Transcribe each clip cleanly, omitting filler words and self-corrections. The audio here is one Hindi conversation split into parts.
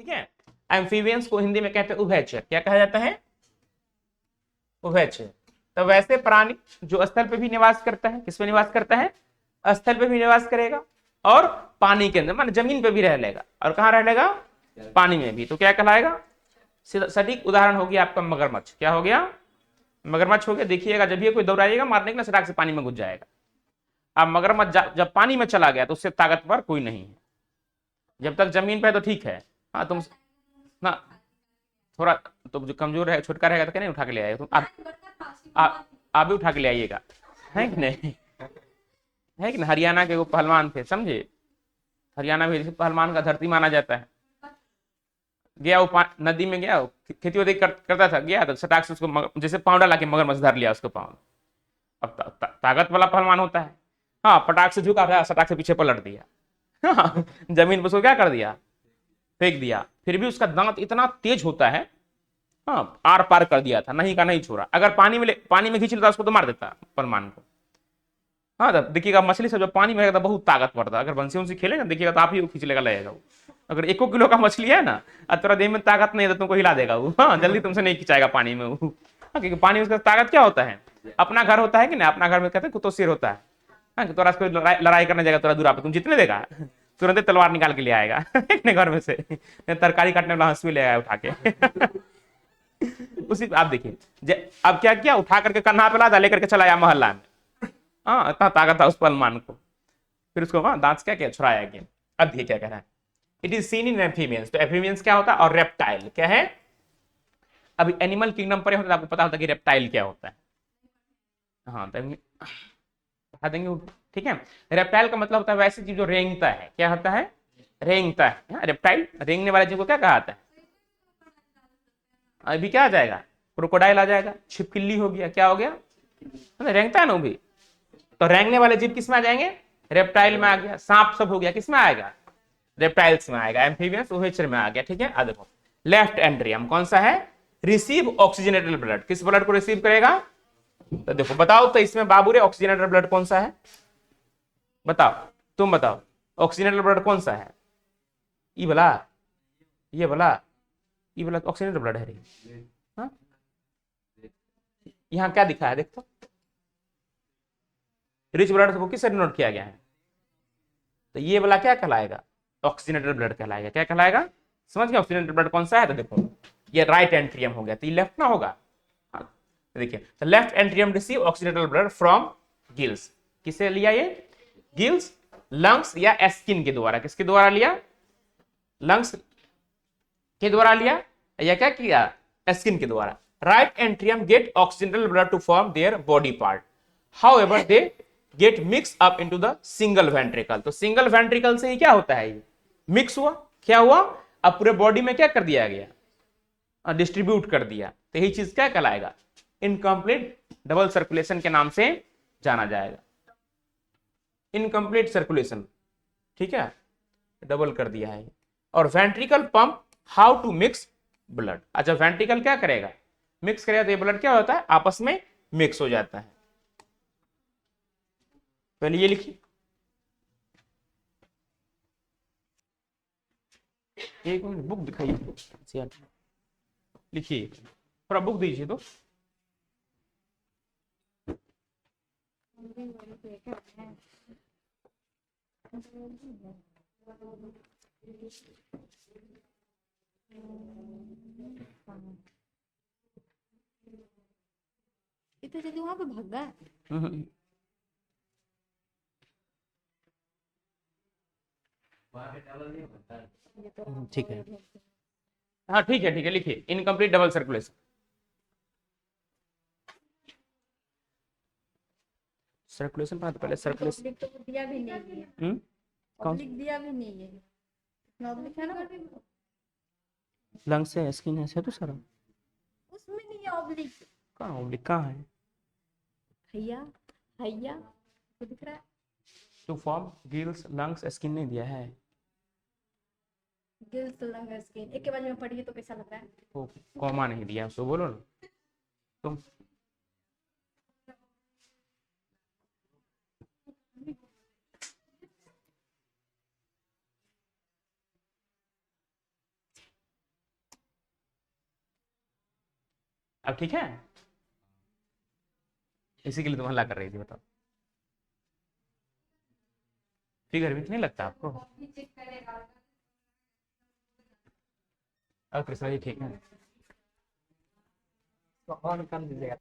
ठीक है। एम्फीबियंस को हिंदी में कहते हैं उभयचर। क्या कहा जाता है? उभयचर। तो वैसे प्राणी जो स्थल पे भी निवास करता है, किस पे निवास करता है? स्थल पे भी निवास करेगा और पानी के अंदर, मान जमीन पे भी रह लेगा, और कहाँ रह लेगा? पानी में भी। तो क्या कहलाएगा? सटीक उदाहरण हो गया आपका मगरमच्छ। क्या हो गया? मगरमच्छ हो गया। देखिएगा जब भी कोई दौड़ाइएगा मारने के लिए, सटाक से पानी में घुस जाएगा। अब मगरमच्छ जब पानी में चला गया तो उससे ताकतवर कोई नहीं है। जब तक जमीन पे है तो ठीक है। हाँ तुम ना थोड़ा तो जो कमजोर है, छोटका रहेगा तो क्या नहीं उठा के ले आएगा तुम? आप भी उठा के ले आइएगा, है कि नहीं? है कि नहीं? हरियाणा के वो पहलवान थे, समझे? हरियाणा में पहलवान का धरती माना जाता है। गया वो नदी में गया, खेती वेती करता था, गया तो सटाक से उसको जैसे पाँव डाला के मगरमच्छ धर लिया उसको पाँव। अब ताकत वाला पहलवान होता है। हाँ, पटाख से झुका था, सटाक से पीछे पलट दिया। हाँ, जमीन पर उसको क्या कर दिया? फेंक दिया। फिर भी उसका दांत इतना तेज होता है, हाँ, आर पार कर दिया था, नहीं का नहीं छोड़ा। अगर पानी में खींच लेता उसको तो मार देता पहलवान को। हाँ, तो देखिएगा मछली सब जब पानी में रहेगा तो बहुत ताकतवर था। अगर बंसी उनसी खेलेगा देखिएगा तो आप ही खींच लेगा, लगेगा वो। अगर 1 किलो का मछली है ना और तेरा देह में ताकत नहीं है तो तुमको हिला देगा वो। हाँ, जल्दी तुमसे नहीं खिंचाएगा पानी में वो। हाँ, क्योंकि पानी में उसका ताकत क्या होता है? अपना घर होता है कि ना, अपना घर में कहते हैं कुत्तो सिर होता है। हाँ, तोरा कोई लड़ाई करने जाएगा तोरा दूरा पे, तुम जितने देगा तुरंत तलवार निकाल के ले आएगा अपने घर में से। तरकारी काटने वाला हंसुआ ले आया उठा के। उसी आप देखिए अब क्या किया, उठा करके कन्हा पे लादा लेकर के चला आया मोहल्ला में। हाँ, इतना ताकत था उस पहलवान को। फिर उसको वहां दांत क्या क्या छुड़ाया गया। अब देखिए क्या कह रहा है, it is seen in amphibians. तो एम्फीबियंस क्या होता है? और रेप्टाइल क्या है? अभी एनिमल किंगडम पर होता है, आपको पता होता है कि रेप्टाइल क्या होता है। हाँ तो बता देंगे, ठीक है। रेप्टाइल का मतलब होता है वैसी चीज जो रेंगता है। क्या होता है? रेंगता है। रेप्टाइल रेंगने वाले चीज को क्या कहा जाता है? अभी क्या आ जाएगा? क्रोकोडाइल आ जाएगा, छिपकली हो गया, क्या हो गया? रेंगता है ना वो भी। तो रेंगने वाले जीव किस में आ जाएंगे? रेप्टाइल में आ गया। सांप सब हो गया, किस में आएगा? रेप्टाइल्स में आएगा। एम्फीबियंस उभयचर में आ गया, ठीक है। आ देखो, लेफ्ट एंड्रियम कौन सा है? Receive oxygenated blood. किस ब्लड को रिसीव करेगा? तो देखो बताओ तो इसमें बाबू रे ऑक्सीजनेटेड ब्लड कौन सा है? बताओ, तुम बताओ, ऑक्सीजनेटेड ब्लड कौन सा है? ये भला, ये भला, ये भला ऑक्सीजनेटेड ब्लड है रे। हाँ? यहाँ क्या दिखा है देख तो, रिच ब्लड को किस से डिनोट किया गया है? तो ये वाला क्या कहलाएगा? ऑक्सीजनेटेड ब्लड कहलाएगा। क्या कहलाएगा? समझ गए ऑक्सीजनेटेड ब्लड कौन सा है? तो देखो ये राइट एंट्रियम हो गया, तो ये लेफ्ट ना होगा। हाँ, तो देखिए, तो left atrium receive oxygenated blood from gills. किसे लिया ये? गिल्स, लंग्स या स्किन के द्वारा। किसके द्वारा लिया? लंग्स के द्वारा लिया या क्या किया? स्किन के द्वारा। Right atrium get oxygenated blood to form their body part, however they get mix up into the single ventricle. तो सिंगल वेंट्रिकल से ही क्या होता है? ये मिक्स हुआ। क्या हुआ? अब पूरे बॉडी में क्या कर दिया गया? डिस्ट्रीब्यूट कर दिया। तो यही चीज क्या कहलाएगा? इनकम्प्लीट डबल सर्कुलेशन के नाम से जाना जाएगा। इनकम्प्लीट सर्कुलेशन, ठीक है, डबल कर दिया है। और ventricle pump how to mix blood. अच्छा, वेंट्रिकल क्या करेगा? मिक्स करेगा। तो ये ब्लड क्या होता है? आपस में मिक्स हो जाता है। पहले ये लिखिए, एक मिनट बुक दिखाइए, लिखिए, थोड़ा बुक दीजिए तो। इतने जल्दी वहां पे भाग गया? ठीक है, हाँ ठीक है, ठीक है, लिखिए इनकम्प्लीट डबल सर्कुलेशन। सर्कुलेशन पढ़ा तो पहले सर्कुलेशन। तो दिया भी नहीं है। ऑब्लिक दिया भी नहीं है। इतना ऑब्लिक है ना, लंग्स है, स्किन है तो सारा। उसमें नहीं है ऑब्लिक। कहाँ ऑब्लिक कहाँ है? हैया, हैया तो दिख रहा है। To form gills, lungs, skin नहीं दिया है। गिल्स, लंग, स्किन एक के बाद में पढ़िए तो कैसा लग रहा है? वो कॉमा नहीं दिया, उसको बोलो ना तुम। अब ठीक है? इसी के लिए तुम हल्ला कर रही थी, बताओ। फिगर भी नहीं लगता आपको? अब कृष्णा जी ठीक है? तो ऑन कर दीजिएगा।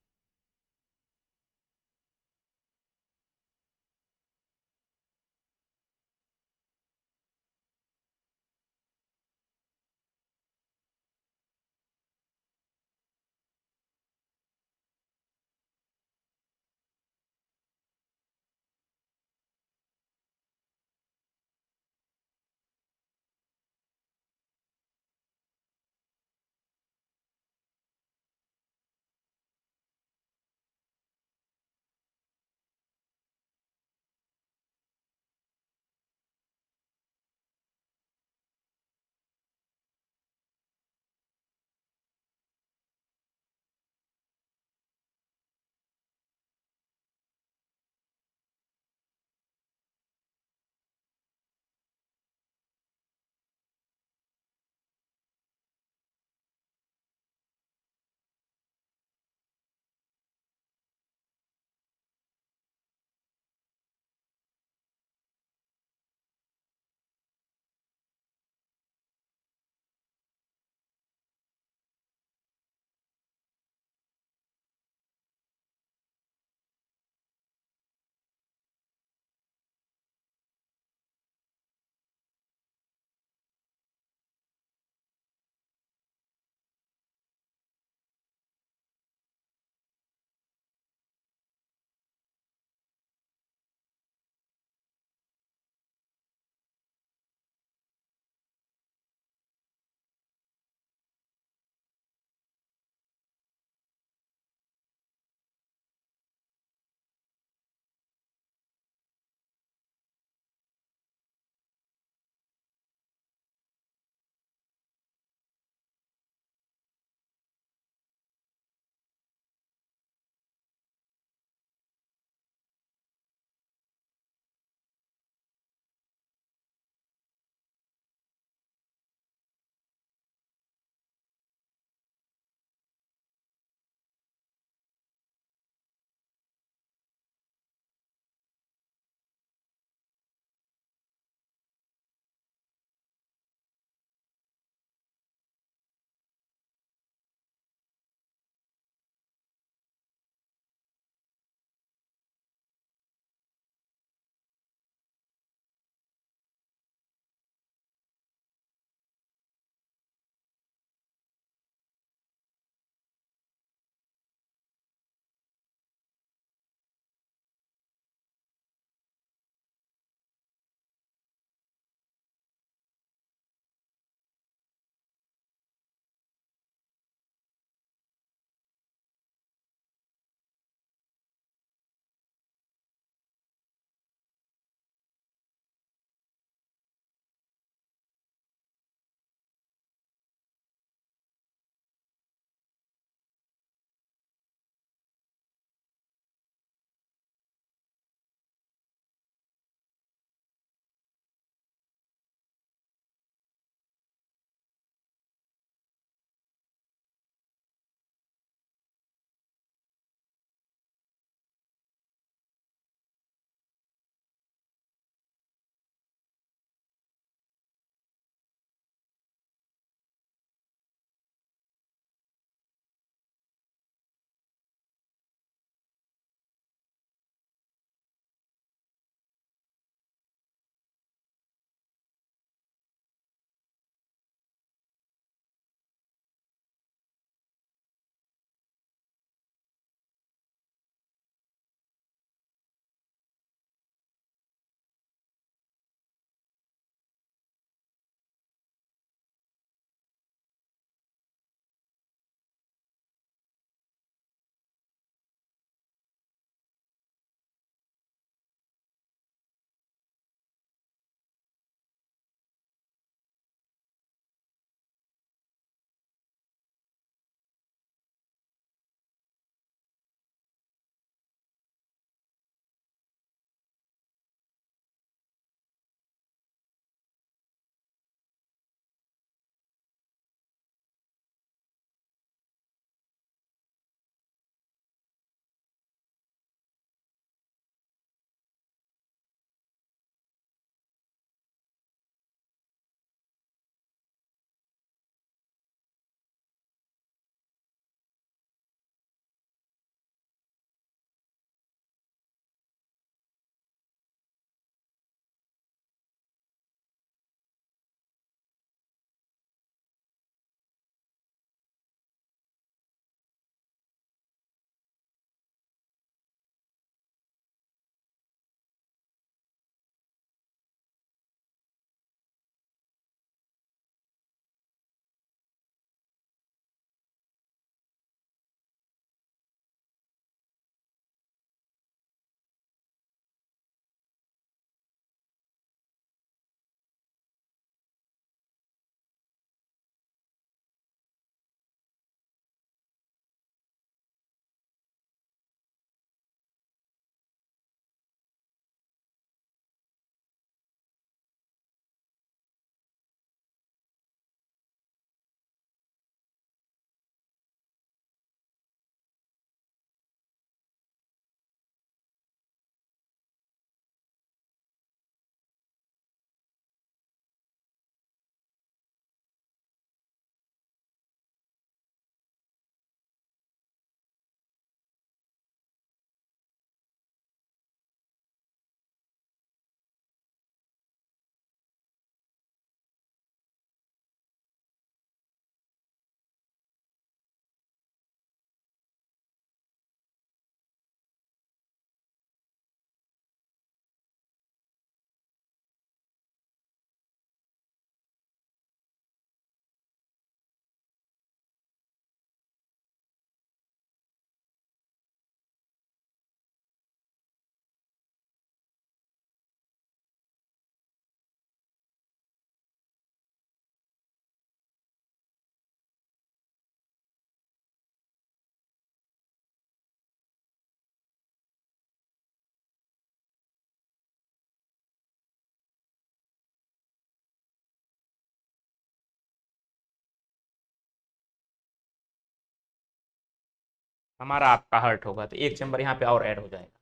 हमारा आपका हार्ट होगा, तो एक चैम्बर यहाँ पे और ऐड हो जाएगा,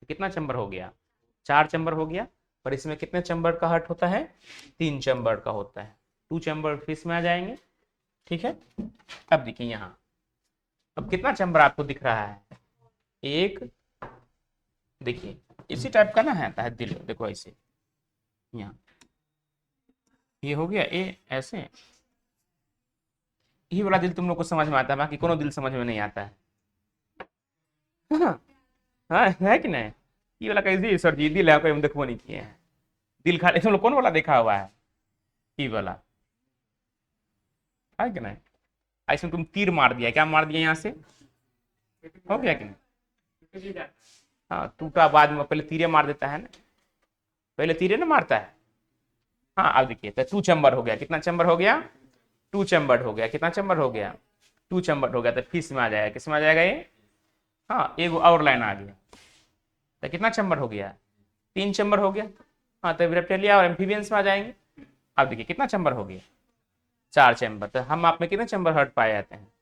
तो कितना चैम्बर हो गया, 4 चैम्बर हो गया। पर इसमें कितने चैम्बर का हार्ट होता है, 3 चैम्बर का होता है, 2 चैम्बर फिश में आ जाएंगे। ठीक है, अब देखिए यहाँ, अब कितना चैम्बर आपको दिख रहा है, एक, देखिए इसी टाइप का ना है, आता है दिल, देखो ऐसे, यहाँ ये हो गया ए, ऐसे यही वाला दिल तुम लोग को समझ में आता है, बाकी कोनो दिल समझ में नहीं आता है। हाँ, हाँ है कि नहीं, ये वाला कैसे सर जी दिल है, कोई हम देखो नहीं किए हैं, दिल खाली तुम लोग कौन वाला देखा हुआ है, ये वाला है कि नहीं, ऐसे तुम तीर मार दिया, क्या मार दिया यहाँ से, हो गया कि नहीं, हाँ टूटा बाद में, पहले तीरे मार देता है ना, पहले तीरे ना मारता है। हाँ अब देखिए, तो 2 चैम्बर हो गया, कितना चैम्बर हो गया, 2 चैम्बर हो गया, कितना चैम्बर हो गया, 2 चैम्बर हो गया, तो फिश में आ जाएगा, किस में आ जाएगा ये, हाँ एक और लाइन आ गया, तो कितना चैम्बर हो गया, 3 चैम्बर हो गया। हाँ तो रेप्टिलिया और एम्फीबियंस में आ जाएंगे। अब देखिए कितना चैम्बर हो गया, 4 चैम्बर, तो हम आप में कितने चैम्बर हर्ट पाए जाते हैं,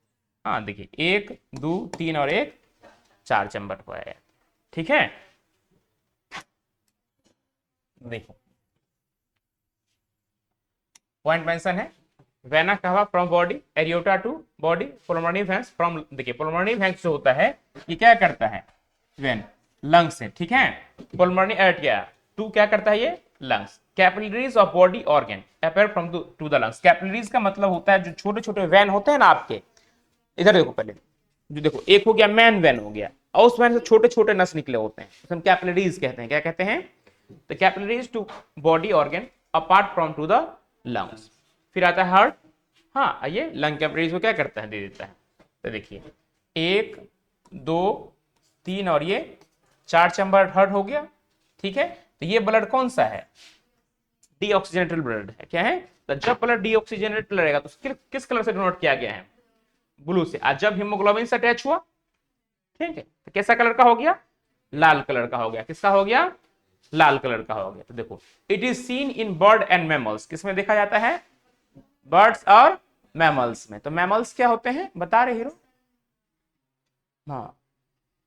हाँ देखिए 1 2 3 और 1, 4 चैम्बर पाए जाते हैं। ठीक है, देखो पॉइंट मेंशन है, vena cava from body, aorta to body, pulmonary veins from, देखिए पुल्मोनरी वेंस जो होता है ये क्या करता है, वेन लंग से, ठीक है, पुल्मोनरी एरिया टू क्या करता है ये, lungs, capillaries of body organ appear from to the lungs, capillaries का मतलब होता है जो छोटे छोटे वेन होते हैं ना आपके, इधर देखो पहले, जो देखो एक हो गया मैन वेन हो गया, और उस वेन से छोटे छोटे नस निकले होते हैं, हम कैपिलरीज कहते हैं, क्या कहते हैं, तो capillaries to body organ apart from to the lungs. फिर आता है हार्ट, हाँ आइए लंग कैपिलरीज को क्या करता है, दे देता है, तो देखिए 1 2 3 और ये 4 चैम्बर हार्ट हो गया। ठीक है, तो ये ब्लड कौन सा है, डीऑक्सीजनेटेड ब्लड है, क्या है, तो जब ब्लड डीऑक्सीजनेटेड रहेगा तो किस कलर से डिनोट किया गया है, ब्लू से, आज जब हीमोग्लोबिन से अटैच हुआ, ठीक है, तो कैसा कलर का हो गया, लाल कलर का हो गया, किसका हो गया, लाल कलर का हो गया। तो देखो it is seen in bird and mammals, किसमें देखा जाता है, बर्ड्स और मैमल्स में। तो मैमल्स क्या होते हैं बता रहे हीरो, हाँ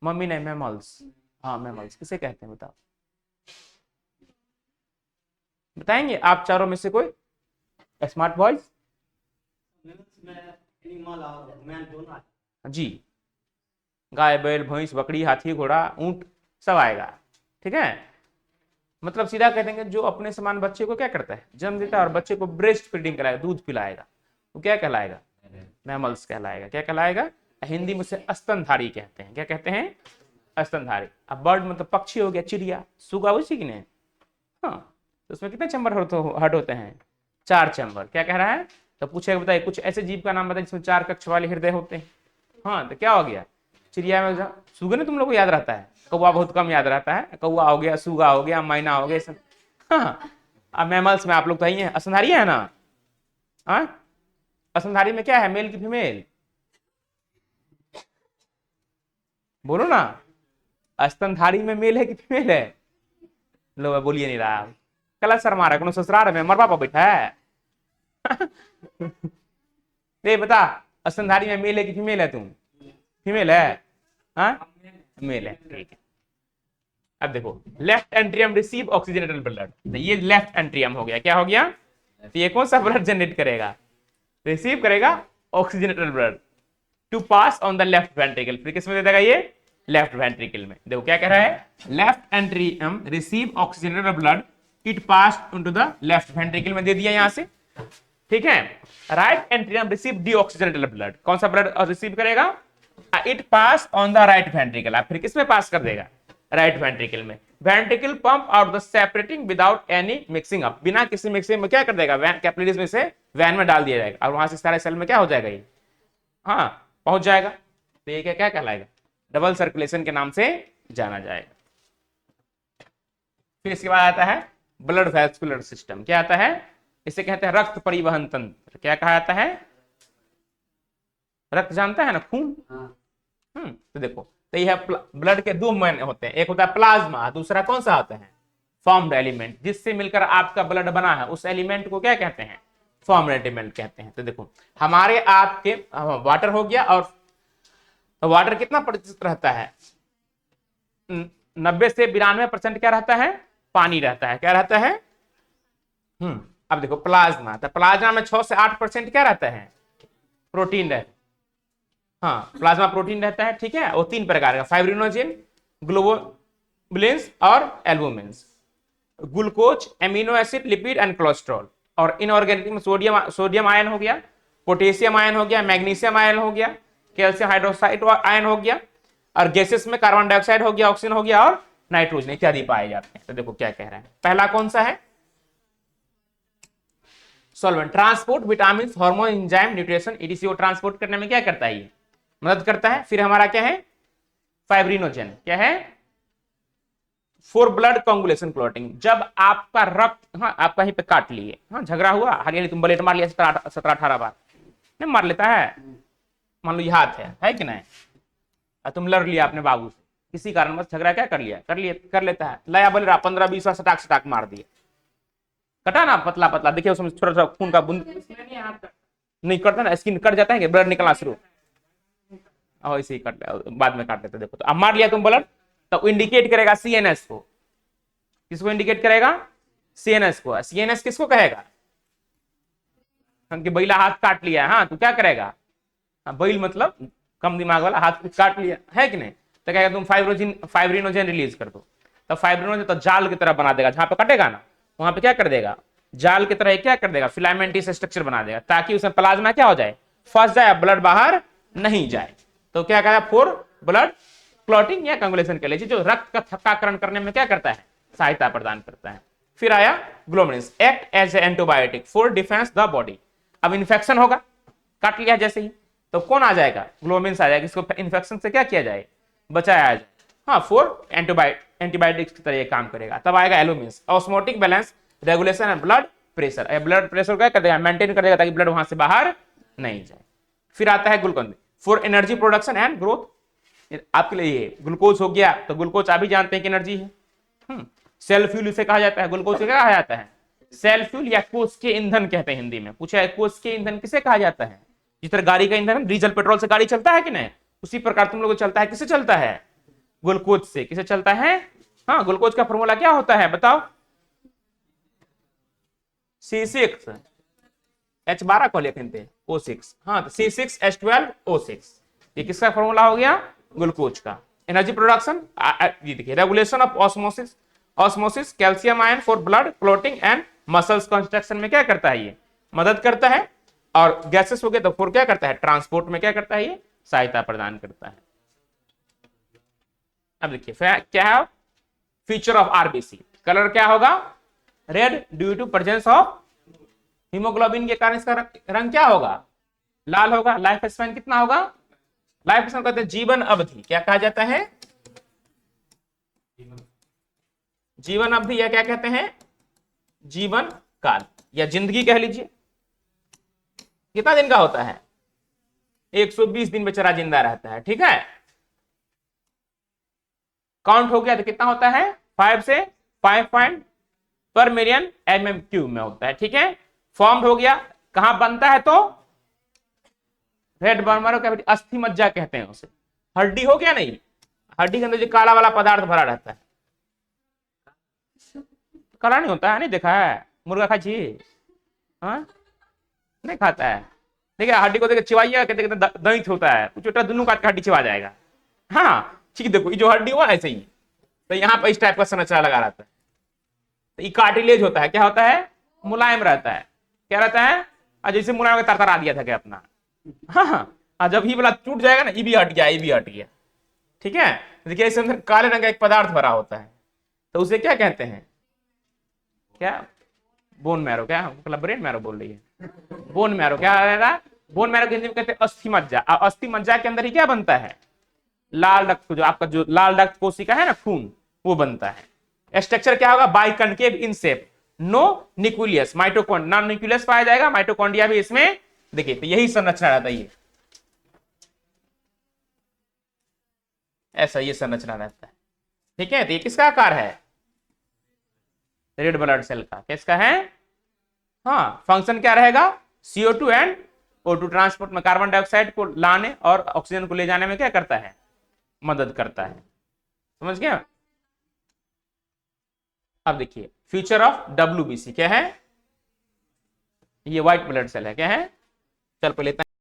मम्मी ने मैमल्स, हाँ मैमल्स किसे कहते हैं बताओ, बताएंगे आप चारों में से कोई, स्मार्ट बॉयज, जी गाय बैल भैंस बकरी हाथी घोड़ा ऊंट सब आएगा। ठीक है, मतलब सीधा कह देंगे जो अपने समान बच्चे को क्या करता है, जन्म देता है और बच्चे को ब्रेस्ट फीडिंग कराएगा, दूध पिलाएगा, वो क्या कहलाएगा, मैमल्स कहलाएगा, क्या कहलाएगा, हिंदी में से स्तनधारी कहते हैं, क्या कहते हैं, स्तनधारी। अब बर्ड मतलब पक्षी हो गया, चिड़िया सुगा उसी की नहीं, हाँ तो उसमें कितने चैम्बर हर्ट होते हैं, 4 चैम्बर। क्या कह रहा है, तो पूछेगा बताइए कुछ ऐसे जीव का नाम बताइए जिसमें 4 कक्ष वाले हृदय होते हैं, हाँ तो क्या हो गया, चिड़िया में सुगा ने तुम लोग को याद रहता है, कौवा बहुत कम याद रहता है, कौवा हो गया, सुगा हो गया, मैना हो गया, सब हाँ। अब मैमल्स में आप लोग तो ही है, स्तनधारी है ना, हाँ स्तनधारी में क्या है, मेल की फीमेल, बोलो ना, स्तनधारी में मेल है कि फीमेल है, लो बोलिए नहीं रहा, कल शर्मा रहा, ससुराल में मरबा पर बैठा है ये बता स्तनधारी में मेल है कि फीमेल है, तुम फीमेल है, हाँ मेल है, ठीक है। अब देखो left atrium receive oxygenated blood, तो ये लेफ्ट एंट्रियम हो गया, क्या हो गया, तो ये कौन सा ब्लड जनरेट करेगा, रिसीव करेगा oxygenated blood to pass on the left ventricle, फिर किस में दे देगा ये, लेफ्ट वेंट्रिकल में। देखो क्या कह रहा है, left atrium receive oxygenated blood, it pass into the left ventricle में दे दिया यहां से। ठीक है, right atrium receive deoxygenated blood, कौन सा ब्लड रिसीव करेगा, it pass on the right ventricle, आप फिर किस में पास कर देगा, राइट वेंट्रिकल में। Ventricle pump out the separating without any mixing up, बिना किसी मिक्सिंग में क्या कर देगा, वैन कैपिलरीज में से वैन में डाल दिया जाएगा और वहां से सारे सेल में क्या हो जाएगा ये, हाँ पहुंच जाएगा, तो ये क्या कहलाएगा, डबल सर्कुलेशन के नाम से जाना जाएगा। फिर इसके बाद आता है ब्लड वैस्कुलर सिस्टम, क्या आता है, इसे कहते हैं रक्त परिवहन तंत्र, क्या कहा जाता है, रक्त जानता है ना, खून, तो देखो तो यह ब्लड के 2 मेन होते हैं, एक होता है प्लाज्मा, दूसरा कौन सा होता है, फॉर्म्ड एलिमेंट, जिससे मिलकर आपका ब्लड बना है उस एलिमेंट को क्या कहते हैं, फॉर्म्ड एलिमेंट कहते हैं। तो देखो हमारे आपके वाटर हो गया और तो वाटर कितना प्रतिशत रहता है? 90 से 92% क्या रहता है? पानी रहता है। क्या रहता है? अब देखो प्लाज्मा, तो प्लाज्मा में 6 से 8% क्या रहता है? प्रोटीन रहता है। हाँ, प्लाज्मा प्रोटीन रहता है, ठीक है। वो 3 प्रकार का, फाइब्रिनोजेन, ग्लोबुलिन्स और albumins. Glucose, amino acid, lipid and cholesterol. और इनऑर्गेनिक में सोडियम आयन हो गया, पोटेशियम आयन हो गया, मैग्नीशियम आयन हो गया, कैल्शियम हाइड्रोक्साइड आयन हो गया, और गैसेस में कार्बन डाइऑक्साइड हो गया, ऑक्सीजन हो गया और नाइट्रोजन इत्यादि पाए जाते हैं। तो देखो क्या कह रहे हैं, पहला कौन सा है? Solvent, transport vitamin, hormone, enzyme, nutrition etc को ट्रांसपोर्ट करने में क्या करता है? ये मदद करता है। फिर हमारा क्या है? फाइब्रिनोजन। क्या है? फॉर ब्लड कोगुलेशन क्लॉटिंग, जब आपका रक्त, हाँ आप कहीं पे काट लिए, हाँ झगड़ा हुआ, हरियाणी तुम ब्लेड मार लिया 17-18 बार, नहीं मार लेता है, मान लो ये हाथ है कि नहीं, तुम लड़ लिया अपने बाबू से, किसी कारण बस झगड़ा क्या कर लेता है, लया बोले रहा 15-20 बार सटाक मार दिए, कटा ना पतला पतला, देखिए उसमें छोटा छोटा खून का बूंद नहीं कटता ना, स्किन कट जाता है कि ब्लड निकलना शुरू, ऐसे ही कट बाद में काट लेते। देखो तो अब मार लिया तुम ब्लड, तो इंडिकेट करेगा सीएनएस को। किसको इंडिकेट करेगा? सीएनएस को। सीएनएस किसको कहेगा? कि बैला हाथ काट लिया है, हाँ तो क्या करेगा? बैल मतलब कम दिमाग वाला, हाथ काट लिया है कि नहीं, तो कहेगा तुम फाइब्रिनोजन रिलीज कर दो। तो फाइब्रिनोजन तो जाल की तरह बना देगा, जहां पे कटेगा ना वहां पे क्या कर देगा? जाल की तरह क्या कर देगा? फिलामेंटिस स्ट्रक्चर बना देगा, ताकि उसमें प्लाज्मा क्या हो जाए? फंस जाए, ब्लड बाहर नहीं जाए। तो क्या कहा? फॉर ब्लड क्लॉटिंग या कंगुलेशन के लिए, जो रक्त का थक्काकरण करने में क्या करता है? सहायता प्रदान करता है। फिर आया globulins, act as a antibiotic for defence the body. अब इन्फेक्शन होगा, काट लिया जैसे ही, तो कौन आ जाएगा? ग्लोबुलिन्स आ जाएगा, इसको इन्फेक्शन से क्या किया जाए? बचाया जाए। हाँ, फॉर एंटीबायोटिक्स की तरह काम करेगा। तब आएगा albumins, osmotic balance, regulation and blood pressure. Blood pressure क्या कर देगा? मेंटेन कर देगा, ताकि ब्लड वहां से बाहर नहीं जाए। फिर आता है glucose, for energy production and growth. आपके लिए ये ग्लूकोज हो गया, तो ग्लूकोज आप भी जानते हैं कि एनर्जी है। सेल फ्यूल इसे कहा जाता है, ग्लूकोज से क्या कहा जाता है? सेल फ्यूल या कोष के ईंधन कहते हैं हिंदी में। पूछा है कोष के ईंधन किसे कहा जाता है? जिस तरह गाड़ी का ईंधन डीजल पेट्रोल से गाड़ी चलता है कि नहीं, उसी प्रकार तुम लोग चलता है, किसे चलता है? ग्लूकोज से। किसे चलता है? हाँ, ग्लूकोज का फॉर्मूला क्या होता है बताओ? C6 H12 को लिखते हैं O6, हाँ तो C6H12O6, ये किसका फॉर्मूला हो गया? ग्लूकोज का। एनर्जी प्रोडक्शन, ये देखिए, regulation of osmosis, calcium ion for blood clotting and muscles construction में क्या करता है? ये मदद करता है। और गैसेस हो गए तो फिर क्या करता है? ट्रांसपोर्ट में क्या करता है? ये सहायता प्रदान करता है। अब देखिए क्या है फीचर ऑफ आरबीसी, कलर क्या होगा? Red, due to presence of haemoglobin के कारण इसका रंग क्या होगा? लाल होगा। लाइफ स्पैन कितना होगा? लाइफ स्पैन कहते हैं जीवन अवधि, क्या कहा जाता है? जीवन अवधि, या क्या कहते हैं? जीवन काल या जिंदगी कह लीजिए। कितना दिन का होता है? 120 दिन बेचारा जिंदा रहता है, ठीक है। काउंट हो गया तो कितना होता है? 5 से 5 पर मिलियन mm³ में होता है, ठीक है। फॉर्म्ड हो गया, कहां बनता है? तो रेड बर्मर कैविटी, अस्थि मज्जा कहते हैं उसे। हड्डी हो गया नहीं, हड्डी के अंदर जो काला वाला पदार्थ भरा रहता है, काला नहीं होता है, नहीं देखा है? मुर्गा खा चाहिए, हाँ नहीं खाता है। देखिए हड्डी को देखिए चिवाइएगा, कहते दंत होता है, कुछ दोनों काट के हड्डी चिवा जाएगा। हाँ ठीक, देखो ये जो हड्डी हुआ ऐसे ही, तो यहाँ पर इस टाइप का संरचना लगा रहता है, तो ये कार्टिलेज होता है। क्या होता है? मुलायम रहता है। क्या रहता है? जैसे मुलायम का तरतरा दिया था क्या अपना, हाँ जब ही वाला टूट जाएगा ना, ये भी हट गया, ये भी हट गया, ठीक है। देखिए इसके अंदर काले रंग का एक पदार्थ भरा होता है, तो उसे क्या कहते हैं? क्या? बोन मैरो, क्या मतलब ब्रेन मैरो बोल रही है? बोन मैरो क्या रहेगा? बोन मैरो के हिंदी में कहते हैं अस्थि मज्जा। अस्थि मज्जा के अंदर ही क्या बनता है? लाल रक्त, जो आपका जो लाल रक्त कोशिका है ना, खून, वो बनता है। स्ट्रक्चर क्या होगा? Biconcave in shape, no nucleus, mitochondria, non nucleus पाया जाएगा, माइटोकॉन्ड्रिया भी इसमें। देखिए तो यही संरचना रहता है, ये ऐसा ये संरचना रहता है, ठीक है। तो ये किसका आकार है? रेड ब्लड सेल का। किसका है? हाँ, फंक्शन क्या रहेगा? CO2 एंड O2 ट्रांसपोर्ट में कार्बन डाइऑक्साइड को लाने और ऑक्सीजन को ले जाने में क्या करता है, मदद करता है। समझ गया। अब देखिए फ्यूचर ऑफ WBC क्या है, ये व्हाइट ब्लड सेल है, क्या है, चल पहले